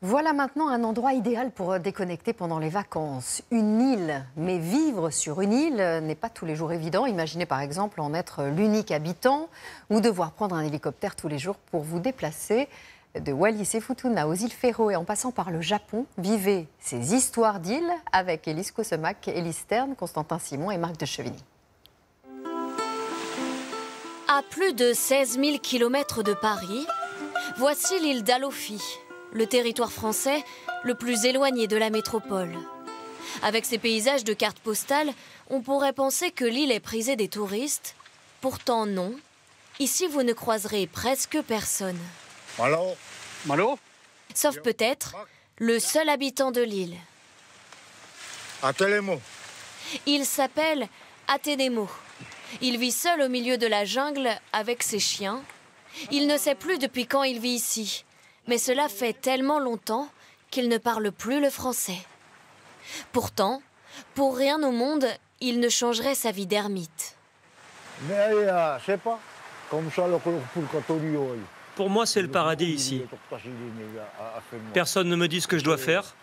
Voilà maintenant un endroit idéal pour déconnecter pendant les vacances. Une île, mais vivre sur une île n'est pas tous les jours évident. Imaginez par exemple en être l'unique habitant ou devoir prendre un hélicoptère tous les jours pour vous déplacer. De Wallis et Futuna aux îles Féroé en passant par le Japon, vivez ces histoires d'îles avec Élise Cosemac, Élise Stern, Constantin Simon et Marc de Chevigny. À plus de 16 000 km de Paris, voici l'île d'Alofi, le territoire français le plus éloigné de la métropole. Avec ses paysages de cartes postales, on pourrait penser que l'île est prisée des touristes. Pourtant non, ici vous ne croiserez presque personne. Malo. Sauf peut-être le seul habitant de l'île. Il s'appelle Atenemo. Il vit seul au milieu de la jungle avec ses chiens. Il ne sait plus depuis quand il vit ici, mais cela fait tellement longtemps qu'il ne parle plus le français. Pourtant, pour rien au monde, il ne changerait sa vie d'ermite. Pour moi, c'est le paradis ici. Personne ne me dit ce que je dois faire.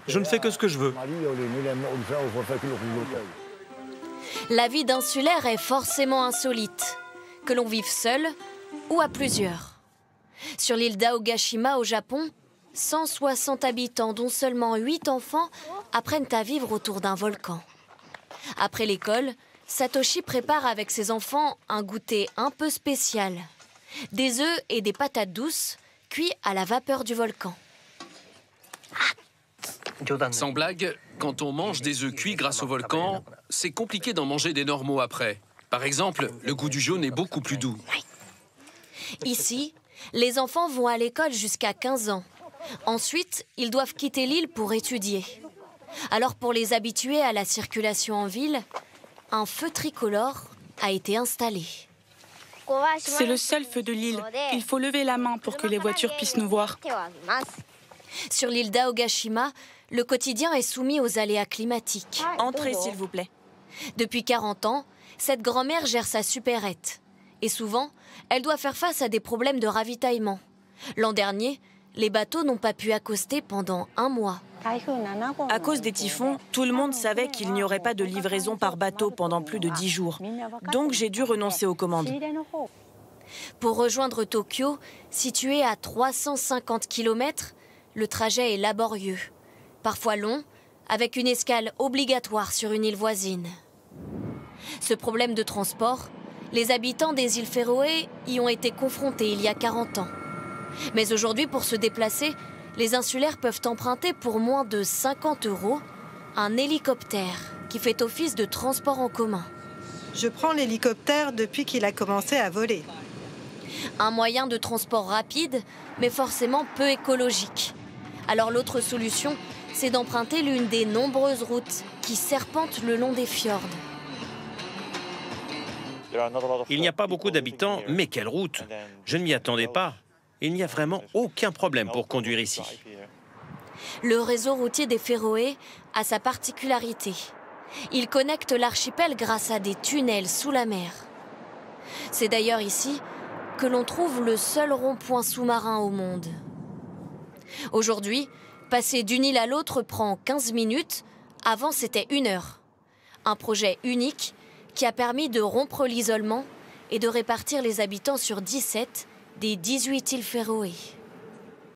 Je ne fais que ce que je veux. La vie d'insulaire est forcément insolite, que l'on vive seul ou à plusieurs. Sur l'île d'Aogashima au Japon, 160 habitants, dont seulement 8 enfants, apprennent à vivre autour d'un volcan. Après l'école, Satoshi prépare avec ses enfants un goûter un peu spécial. Des œufs et des patates douces cuits à la vapeur du volcan. Sans blague, quand on mange des œufs cuits grâce au volcan, c'est compliqué d'en manger des normaux après. Par exemple, le goût du jaune est beaucoup plus doux. Ici, les enfants vont à l'école jusqu'à 15 ans. Ensuite, ils doivent quitter l'île pour étudier. Alors pour les habituer à la circulation en ville, un feu tricolore a été installé. C'est le seul feu de l'île. Il faut lever la main pour que les voitures puissent nous voir. Sur l'île d'Aogashima, le quotidien est soumis aux aléas climatiques. Entrez, s'il vous plaît. Depuis 40 ans, cette grand-mère gère sa supérette. Et souvent, elle doit faire face à des problèmes de ravitaillement. L'an dernier, les bateaux n'ont pas pu accoster pendant 1 mois. À cause des typhons, tout le monde savait qu'il n'y aurait pas de livraison par bateau pendant plus de 10 jours. Donc j'ai dû renoncer aux commandes. Pour rejoindre Tokyo, situé à 350 km, le trajet est laborieux. Parfois long, avec une escale obligatoire sur une île voisine. Ce problème de transport, les habitants des îles Féroé y ont été confrontés il y a 40 ans. Mais aujourd'hui, pour se déplacer, les insulaires peuvent emprunter pour moins de 50 € un hélicoptère qui fait office de transport en commun. Je prends l'hélicoptère depuis qu'il a commencé à voler. Un moyen de transport rapide, mais forcément peu écologique. Alors l'autre solution, c'est d'emprunter l'une des nombreuses routes qui serpentent le long des fjords. Il n'y a pas beaucoup d'habitants, mais quelle route! Je ne m'y attendais pas. Il n'y a vraiment aucun problème pour conduire ici. Le réseau routier des Féroé a sa particularité. Il connecte l'archipel grâce à des tunnels sous la mer. C'est d'ailleurs ici que l'on trouve le seul rond-point sous-marin au monde. Aujourd'hui, passer d'une île à l'autre prend 15 minutes. Avant, c'était 1 heure. Un projet unique qui a permis de rompre l'isolement et de répartir les habitants sur 17 des 18 îles Féroé.